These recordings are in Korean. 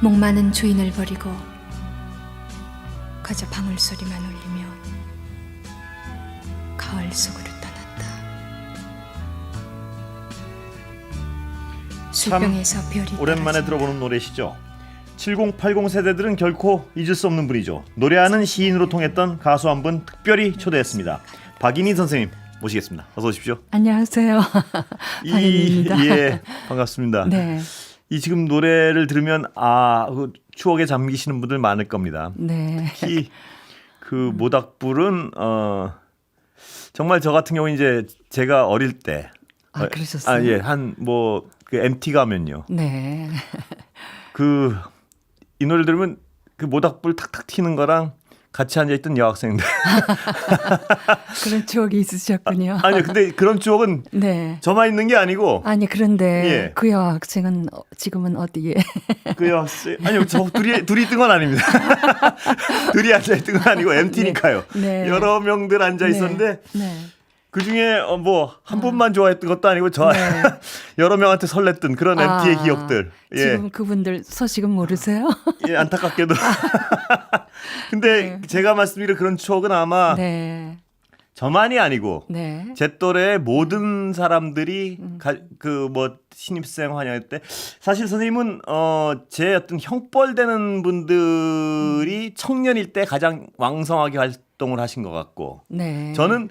목 많은 주인을 버리고 그저 방울소리만 울리며 가을 속으로 떠났다. 술병에서 별이 오랜만에 떨어진다. 들어보는 노래시죠. 7080 세대들은 결코 잊을 수 없는 분이죠. 노래하는 시인으로 통했던 가수 한 분 특별히 초대했습니다. 박인희 선생님 모시겠습니다. 어서 오십시오. 안녕하세요. 박인희입니다. 예, 반갑습니다. 네. 이 지금 노래를 들으면 그 추억에 잠기시는 분들 많을 겁니다. 네. 특히 그 모닥불은 정말 저 같은 경우 이제 제가 어릴 때 그러셨어요? 예, 한 뭐 그 MT 가면요. 네. 이 노래를 들으면 그 모닥불 탁탁 튀는 거랑 같이 앉아있던 여학생들. 그런 추억이 있으셨군요. 아니요, 근데 그런 추억은 네. 저만 있는 게 아니고 아니 그런데 예. 그 여학생은 지금은 어디에? 그 여학생 아니요, 저 둘이 있던 건 아닙니다. 둘이 앉아있던 건 아니고 MT니까요. 네. 여러 명들 앉아 있었는데 네. 그 중에 뭐 한 분만 좋아했던 것도 아니고 저 네. 여러 명한테 설렜던 그런 MT의 기억들. 예. 지금 그분들 소식은 모르세요? 예, 안타깝게도. 근데 제가 말씀드린 그런 추억은 아마 네. 저만이 아니고 네. 제 또래의 모든 사람들이 그 뭐 신입생 환영회 때 사실 선생님은 제 어떤 형벌되는 분들이 청년일 때 가장 왕성하게 활동을 하신 것 같고 네. 저는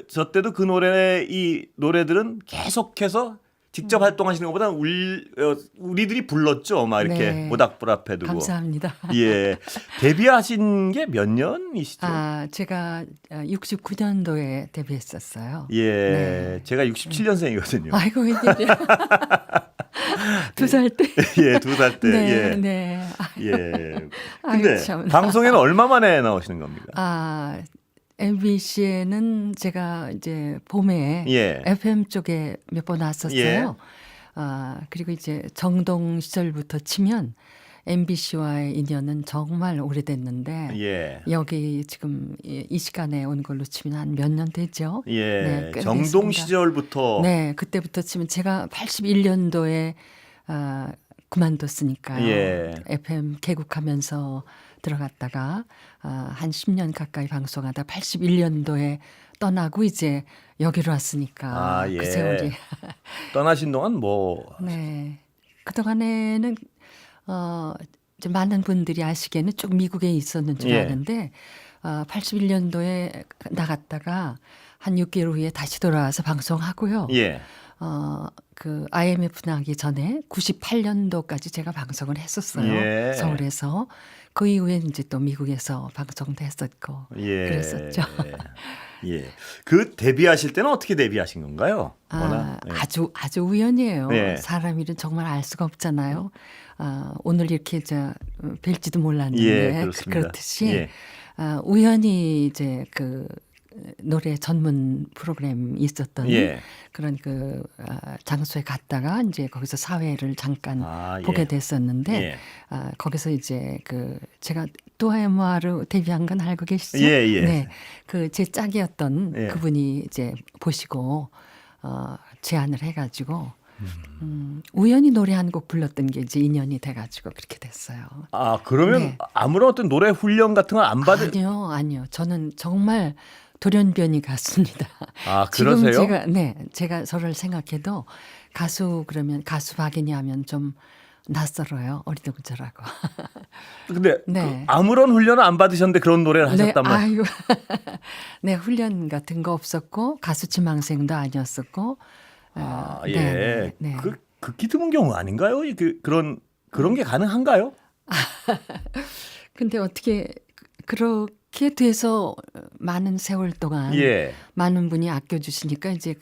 저 때도 그 이 노래들은 계속해서 직접 활동하시는 것보다 우리들이 불렀죠. 막 이렇게 네. 모닥불 앞에 두고. 감사합니다. 예. 데뷔하신 게 몇 년이시죠? 제가 69년도에 데뷔했었어요. 예. 네. 제가 67년생이거든요. 아이고 웬일이야. 2살 때. 예, 2살 때. 네. 예. 네. 예. 아이고, 근데 참. 방송에는 얼마 만에 나오시는 겁니까? MBC에는 제가 이제 봄에 예. FM 쪽에 몇 번 왔었어요. 예. 그리고 이제 정동 시절부터 치면 MBC와의 인연은 정말 오래됐는데 예. 여기 지금 이 시간에 온 걸로 치면 한 몇 년 됐죠. 예. 네, 꽤 정동 됐습니다. 시절부터 네, 그때부터 치면 제가 81년도에 그만뒀으니까요. 예. FM 개국하면서 들어갔다가 한 10년 가까이 방송하다 81년도에 떠나고 이제 여기로 왔으니까 예. 그 세월이. 떠나신 동안 뭐 네. 그동안에는 이제 많은 분들이 아시기에는 쭉 미국에 있었는 줄 예. 아는데 81년도에 나갔다가 한 6개월 후에 다시 돌아와서 방송하고요. 예. 그 IMF 나기 전에 98년도까지 제가 방송을 했었어요. 예. 서울에서. 그 이후에 이제 또 미국에서 방송도 했었고 예. 그랬었죠. 예. 그 데뷔하실 때는 어떻게 데뷔하신 건가요? 워낙, 예. 아주 우연이에요. 네. 사람 일은 정말 알 수가 없잖아요. 오늘 이렇게 뵐지도 예, 몰랐는데 그렇습니다. 그렇듯이 예. 우연히 이제 그 노래 전문 프로그램이 있었던 예. 그런 장소에 갔다가 이제 거기서 사회를 잠깐 예. 보게 됐었는데 예. 거기서 이제 제가 또아에모아로 데뷔한 건 알고 계시죠? 예, 예. 네, 제 짝이었던 예. 그분이 이제 보시고 제안을 해가지고 우연히 노래 한 곡 불렀던 게 이제 인연이 돼가지고 그렇게 됐어요. 그러면 네. 아무런 어떤 노래 훈련 같은 걸 안 받은 아니요. 저는 정말 돌연변이 같습니다. 지금 그러세요? 제가 저를 생각해도 가수 그러면 가수 박인이 하면 좀 낯설어요. 어리둥절하고. 근데 네. 아무런 훈련을 안 받으셨는데 그런 노래를 하셨단 말이에요. 아이고. 네, 훈련 같은 거 없었고 가수 지망생도 아니었었고. 예. 네. 극히 드문 경우 아닌가요? 그런 게 가능한가요? 근데 어떻게 그렇게 돼서 많은 세월 동안 예. 많은 분이 아껴주시니까 이제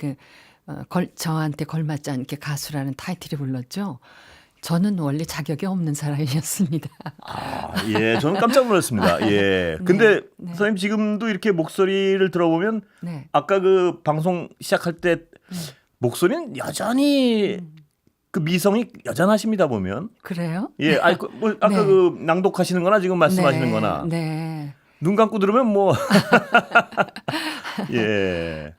저한테 걸맞지 않게 가수라는 타이틀이 불렀죠. 저는 원래 자격이 없는 사람이었습니다. 예, 저는 깜짝 놀랐습니다. 예. 근데 네. 선생님 지금도 이렇게 목소리를 들어보면 네. 아까 그 방송 시작할 때 목소리는 여전히 그 미성이 여전하십니다 보면. 그래요? 예, 아까 네. 그 낭독하시는 거나 지금 말씀하시는 네. 거나 네. 눈 감고 들으면 뭐 예.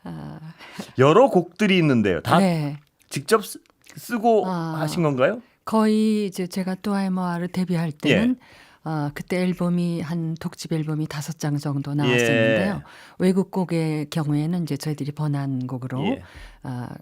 여러 곡들이 있는데요. 다 네. 직접 쓰고 아. 하신 건가요? 거의 이제 제가 또아이모아를 데뷔할 때는 그때 앨범이 한 독집 앨범이 5장 정도 나왔었는데요. 외국 곡의 경우에는 이제 저희들이 번안곡으로 예.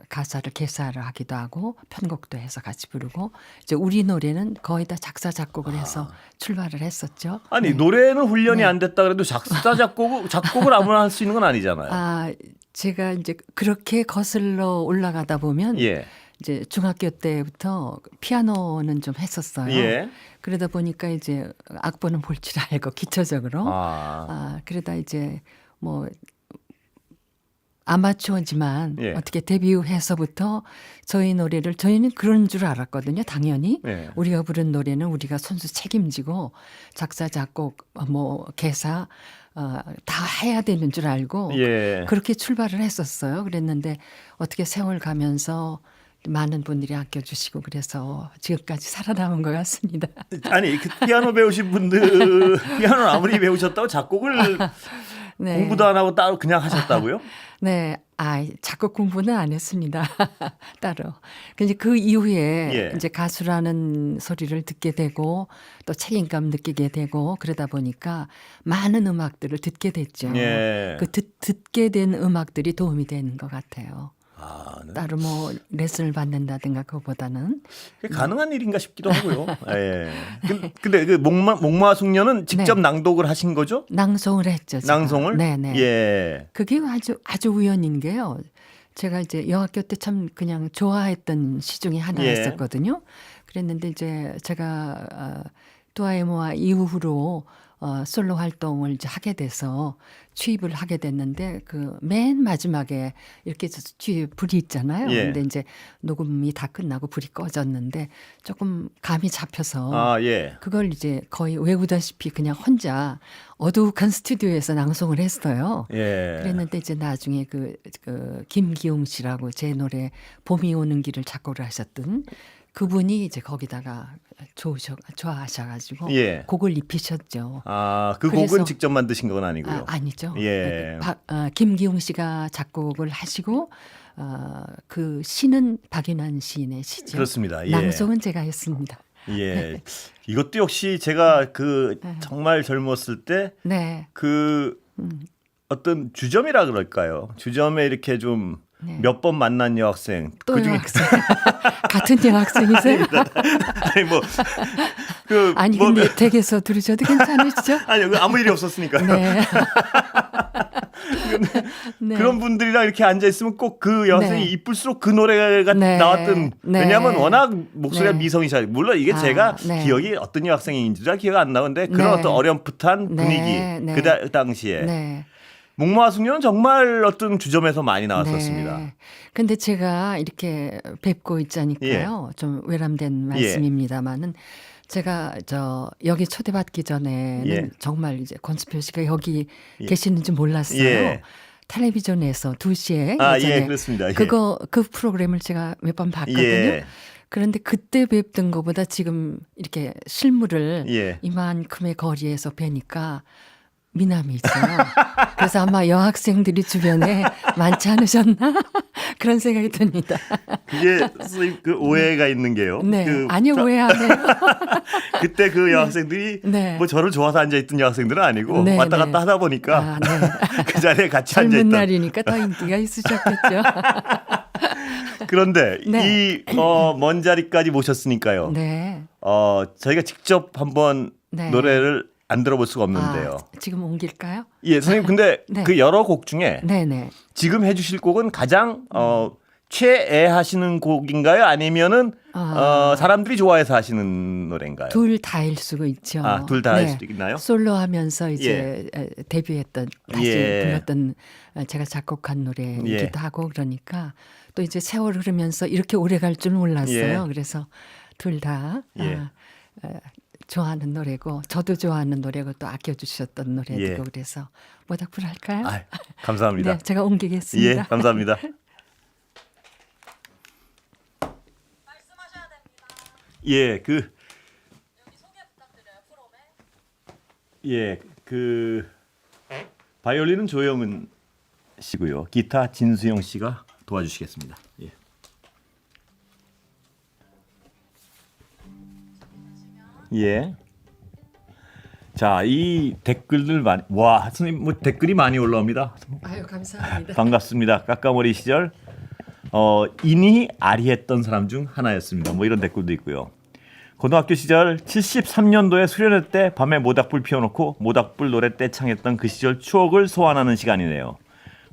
가사를 개사를 하기도 하고 편곡도 해서 같이 부르고 이제 우리 노래는 거의 다 작사 작곡을 해서 출발을 했었죠. 아니 네. 노래는 훈련이 안 됐다 그래도 작사 작곡을 아무나 할 수 있는 건 아니잖아요. 제가 이제 그렇게 거슬러 올라가다 보면 예. 이제 중학교 때부터 피아노는 좀 했었어요. 예. 그러다 보니까 이제 악보는 볼 줄 알고 기초적으로 그러다 이제 뭐 아마추어지만 예. 어떻게 데뷔 후해서부터 저희 노래를 저희는 그런 줄 알았거든요. 당연히 예. 우리가 부른 노래는 우리가 손수 책임지고 작사 작곡 뭐 개사 다 해야 되는 줄 알고 예. 그렇게 출발을 했었어요. 그랬는데 어떻게 세월 가면서 많은 분들이 아껴주시고 그래서 지금까지 살아남은 것 같습니다. 아니 그 피아노 배우신 분들 피아노를 아무리 배우셨다고 작곡을 네. 공부도 안 하고 따로 그냥 하셨다고요? 네, 작곡 공부는 안 했습니다. 따로. 근데 그 이후에 예. 이제 가수라는 소리를 듣게 되고 또 책임감 느끼게 되고 그러다 보니까 많은 음악들을 듣게 됐죠. 예. 그 듣게 된 음악들이 도움이 되는 것 같아요. 네. 따로 뭐 레슨을 받는다든가 그거보다는 그게 가능한 일인가 싶기도 하고요. 예. 근데 그 목마숙녀는 직접 네. 낭독을 하신 거죠? 낭송을 했죠. 제가. 낭송을? 네네. 예. 그게 아주 우연인 게요. 제가 이제 여학교 때 참 그냥 좋아했던 시 중에 하나였었거든요. 그랬는데 이제 제가 또아이모아 이후로 솔로 활동을 이제 하게 돼서 취입을 하게 됐는데 그 맨 마지막에 이렇게 뒤에 불이 있잖아요. 예. 근데 이제 녹음이 다 끝나고 불이 꺼졌는데 조금 감이 잡혀서 예. 그걸 이제 거의 외우다시피 그냥 혼자 어두욱한 스튜디오에서 낭송을 했어요. 예. 그랬는데 이제 나중에 그 김기용 씨라고 제 노래 봄이 오는 길을 작곡을 하셨던 그분이 이제 거기다가 좋아하셔가지고 예. 곡을 입히셨죠. 그 그래서- 곡은 직접 만드신 건 아니고요. 아니죠. 예. 김기용 씨가 작곡을 하시고 그 시는 박윤환 시인의 시죠. 그렇습니다. 예. 낭송은 제가 했습니다. 예. 이것도 역시 제가 그 정말 젊었을 때 네. 그 어떤 주점이라 그럴까요? 주점에 이렇게 좀 네. 몇 번 만난 여학생 또 그중에 여학생 같은 여학생이세요? 아니 뭐 그 아니 뭐, 근데 댁에서 들으셔도 괜찮으시죠? 아니 아무 일이 없었으니까요. 네. 네. 그런 분들이랑 이렇게 앉아 있으면 꼭 그 여학생이 네. 이쁠수록 그 노래가 네. 나왔던 네. 왜냐하면 워낙 목소리가 네. 미성이셔. 물론 이게 제가 네. 기억이 어떤 여학생인지 잘 기억 안 나는데 그런 네. 어떤 어렴풋한 네. 분위기 네. 그 당시에 네. 목마숙녀는 정말 어떤 주점에서 많이 나왔었습니다. 네. 근데 제가 이렇게 뵙고 있자니까요. 좀 외람된 말씀입니다만은 제가 여기 초대받기 전에는 예. 정말 이제 권수표 씨가 여기 예. 계시는지 몰랐어요. 예. 텔레비전에서 2시에 예, 그렇습니다. 예. 그 프로그램을 제가 몇 번 봤거든요. 예. 그런데 그때 뵙던 것보다 지금 이렇게 실물을 예. 이만큼의 거리에서 뵈니까 미남이죠. 그래서 아마 여학생들이 주변에 많지 않으셨나 그런 생각이 듭니다. 그게 선생님 그 오해가 있는 게요. 네, 그 아니요 오해 안 해요. 그때 그 여학생들이 네. 뭐 저를 좋아서 앉아 있던 여학생들은 아니고 네, 왔다 네. 갔다 하다 보니까 네. 그 자리에 같이 앉아 젊은 있다. 날이니까 더 인기가 있으셨겠죠. 그런데 네. 이 먼 자리까지 모셨으니까요. 네. 저희가 직접 한번 네. 노래를 안 들어볼 수가 없는데요. 지금 옮길까요? 예, 선생님 근데 네. 그 여러 곡 중에 네네. 지금 해주실 곡은 가장 최애하시는 곡인가요? 아니면은 사람들이 좋아해서 하시는 노래인가요? 둘 다일 수가 있죠. 둘 다 할 수도 있나요? 솔로 하면서 이제 데뷔했던 다시 예. 불렀던 제가 작곡한 노래이기도 예. 하고 그러니까 또 이제 세월 흐르면서 이렇게 오래 갈 줄 몰랐어요. 예. 그래서 둘 다 예. 좋아하는 노래고 저도 좋아하는 노래고 또 아껴주셨던 노래고 예. 그래서 모닥불 할까요? 감사합니다. 네, 제가 옮기겠습니다. 예, 감사합니다. 예, 그 바이올린은 조영은 씨고요. 기타 진수영 씨가 도와주시겠습니다. 예. 예. 자, 이 댓글들 많이 와, 선생님 뭐 댓글이 많이 올라옵니다. 아유 감사합니다. 반갑습니다. 까까머리 시절 인이 아리했던 사람 중 하나였습니다. 뭐 이런 댓글도 있고요. 고등학교 시절 73년도에 수련회 때 밤에 모닥불 피워놓고 모닥불 노래 떼창했던 그 시절 추억을 소환하는 시간이네요.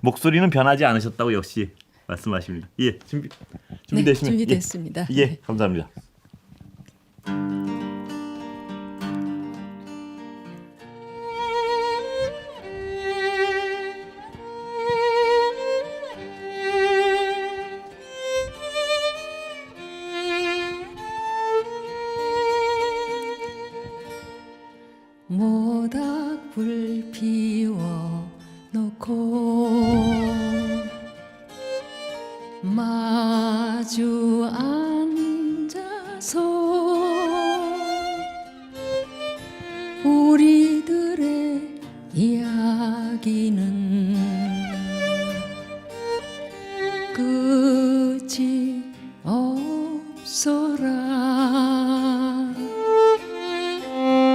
목소리는 변하지 않으셨다고 역시 말씀하십니다. 예, 준비되시면 네, 준비됐습니다. 예, 감사합니다. 모닥불 피워 놓고 마주 앉아서 우리들의 이야기는 끝이 없어라.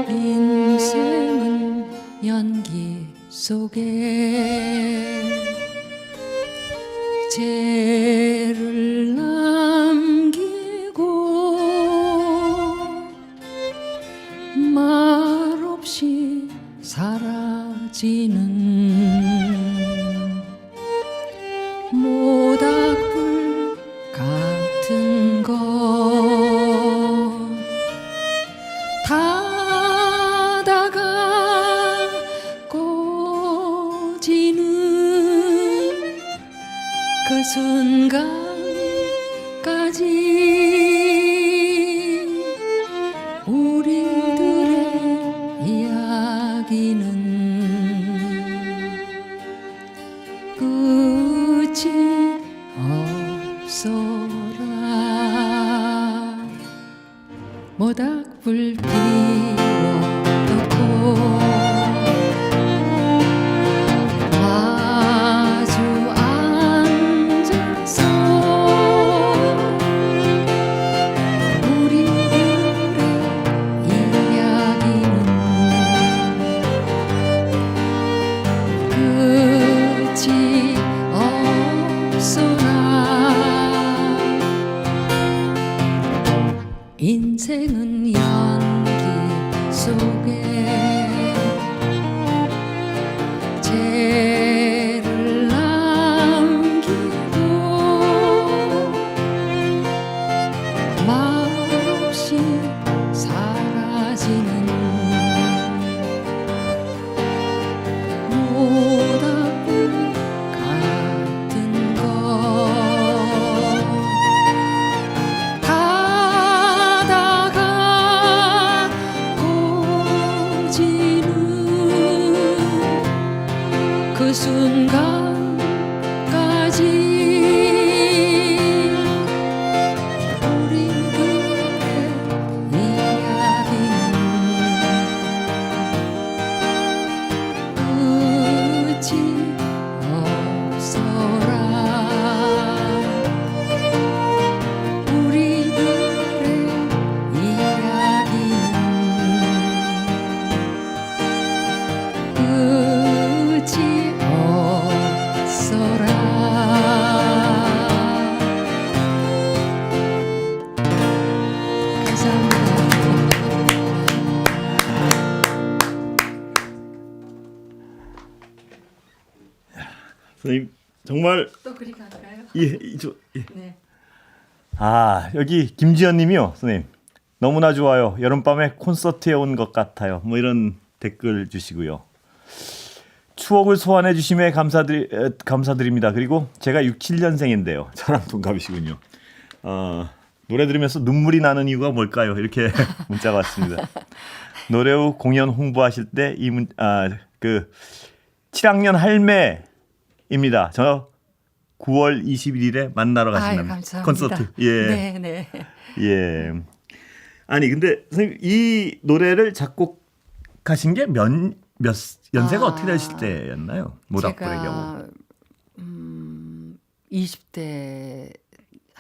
인생은 연기 속에 죄를 남기고 말없이 사라지는 모닥불 같은 것 타다가 꺼지는 그 순간까지 우리들의 이야기는 끝이 없어라. 모닥불 피워놓고 마주 앉아서 우리들의 이야기는 끝이 없어라. 인생은 연기 속에 죄를 남기고 말없이 사라지는 모닥불 같은 것 타다가 꺼지는 그 순간까지 우리들의 이야기는 끝이 없어라. 우리들의 이야기는 끝이 없어라. 선생님 정말 또 그리 갈까요? 예. 네. 아, 여기 김지연 님이요. 선생님. 너무나 좋아요. 여름밤에 콘서트에 온 것 같아요. 뭐 이런 댓글 주시고요. 추억을 소환해 주심에 감사드립니다. 그리고 제가 67년생인데요. 저랑 동갑이시군요. 노래 들으면서 눈물이 나는 이유가 뭘까요? 이렇게 문자가 왔습니다. 노래 후 공연 홍보하실 때 그 7학년 할매입니다. 저 9월 21일에 만나러 아유, 가신다는 감사합니다. 콘서트. 예. 네, 네. 예. 아니 근데 선생님 이 노래를 작곡하신 게 몇 연세가 어떻게 되실 때였나요? 모닥불의 경우. 제가 20대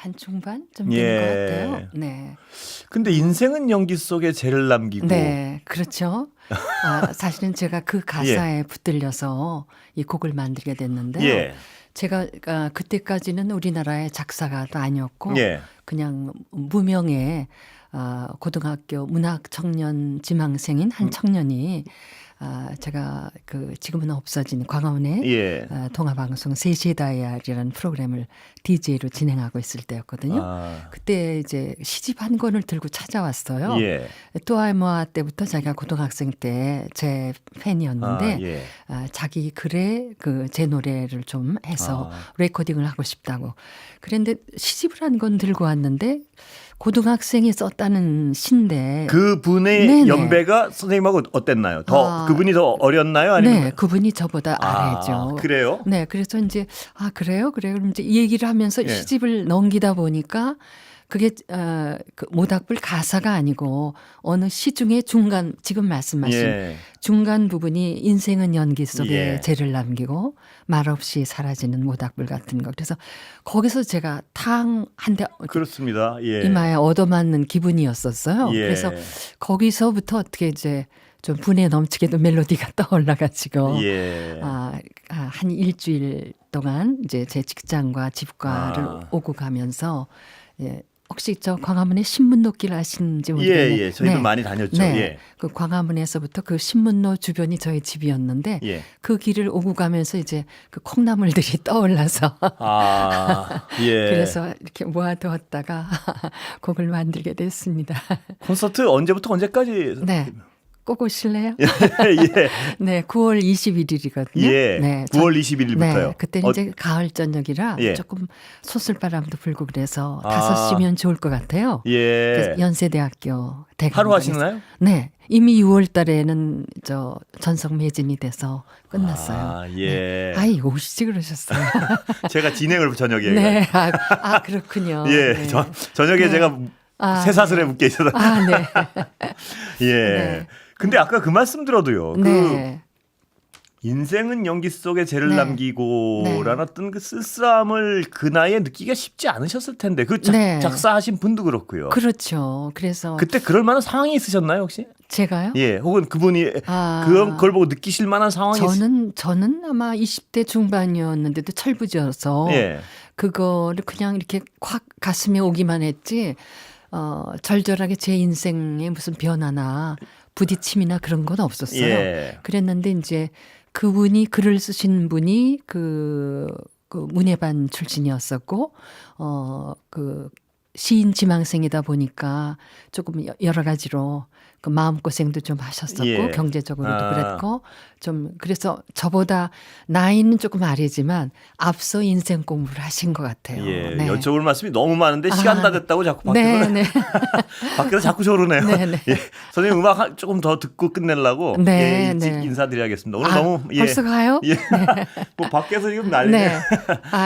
한 중반 좀 되는 것 예. 같아요. 네. 근데 인생은 연기 속에 죄를 남기고 네, 그렇죠. 사실은 제가 그 가사에 붙들려서 이 곡을 만들게 됐는데요. 예. 제가 그때까지는 우리나라의 작사가도 아니었고 예. 그냥 무명의 고등학교 문학 청년 지망생인 한 청년이 제가 그 지금은 없어진 광화문의 예. 동아방송 3시의 다이아리라는 프로그램을 DJ로 진행하고 있을 때였거든요. 아. 그때 이제 시집 한 권을 들고 찾아왔어요. 예. 또아이모아 때부터 자기가 고등학생 때 제 팬이었는데 예. 자기 글에 그 제 노래를 좀 해서 레코딩을 하고 싶다고. 그런데 시집을 한 권 들고 왔는데 고등학생이 썼다는 시인데 그분의 네네. 연배가 선생님하고 어땠나요? 더 그분이 더 어렸나요? 아니면 네, 그분이 저보다 아래죠. 그래요? 네, 그래서 이제 그래요. 그럼 이제 이 얘기를 하면서 예. 시집을 넘기다 보니까 그게 그 모닥불 가사가 아니고 어느 시 중에 중간 지금 말씀하신 예. 중간 부분이 인생은 연기 속에 예. 죄를 남기고 말없이 사라지는 모닥불 같은 거. 그래서 거기서 제가 탕 한 대 그렇습니다. 예. 이마에 얻어맞는 기분이었었어요. 예. 그래서 거기서부터 어떻게 이제 좀 분에 넘치게도 멜로디가 떠올라가지고 예. 한 일주일 동안 이제 제 직장과 집과를 오고 가면서 혹시 저 광화문에 신문로길 아시는지 모르겠네요. 예. 저희도 많이 다녔죠. 네. 예. 그 광화문에서부터 그 신문로 주변이 저희 집이었는데 예. 그 길을 오고 가면서 이제 그 콩나물들이 떠올라서 예. 그래서 이렇게 모아두었다가 곡을 만들게 됐습니다. 콘서트 언제부터 언제까지? 네. 꼭 오실래요? 예. 네, 9월 21일이거든요. 예. 네, 9월 21일부터요. 네, 그때 이제 가을 저녁이라 예. 조금 소슬바람도 불고 그래서 아. 5시면 좋을 것 같아요. 예. 그래서 연세대학교 대강 하루 하시나요? 네, 이미 6월 달에는 저 전석 매진이 돼서 끝났어요. 예. 아이 오시지 그러셨어요. 제가 진행을 저녁에. 네, 그렇군요. 예. 네. 저녁에 네. 제가 쇠사슬에 묶여 있어서. 네. 예. 네. 근데 아까 그 말씀 들어도요. 네. 인생은 연기 속에 죄를 네. 남기고라는 어떤 그 쓸쓸함을 그 나이에 느끼기가 쉽지 않으셨을 텐데 그 네. 작사하신 분도 그렇고요. 그렇죠. 그래서 그때 그럴 만한 상황이 있으셨나요 혹시? 제가요? 예, 혹은 그분이 그걸 보고 느끼실 만한 상황이 저는 아마 20대 중반이었는데도 철부지여서 예. 그거를 그냥 이렇게 확 가슴에 오기만 했지 절절하게 제 인생에 무슨 변화나 부딪힘이나 그런 건 없었어요. 예. 그랬는데 이제 그분이 글을 쓰신 분이 그 문예반 출신이었었고 그 시인 지망생이다 보니까 조금 여러 가지로 그 마음고생도 좀 하셨었고 예. 경제적으로도 그랬고 좀 그래서 저보다 나이는 조금 아래지만 앞서 인생 공부를 하신 것 같아요. 예. 네. 여쭤볼 말씀이 너무 많은데 시간 다 됐다고 자꾸 밖에서 네. 밖에서 자꾸 조르네요. 네, 네. 예. 선생님 음악 조금 더 듣고 끝내려고 네, 예, 일찍 네. 인사드려야겠습니다. 오늘 너무 벌써 가요? 예. 뭐 밖에서 지금 난리네. 네.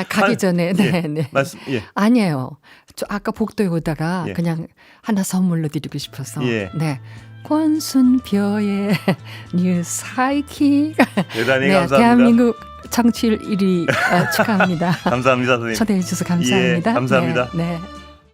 가기 전에. 네, 예. 네. 말씀 예. 아니에요. 저 아까 복도에 오다가 예. 그냥 하나 선물로 드리고 싶어서. 예. 네. 권순표의 뉴사이키. 대단히 네, 감사합니다. 대한민국 정치율 1위 축하합니다. 감사합니다, 선생님. 초대해 주셔서 감사합니다. 예, 감사합니다. 네. 네.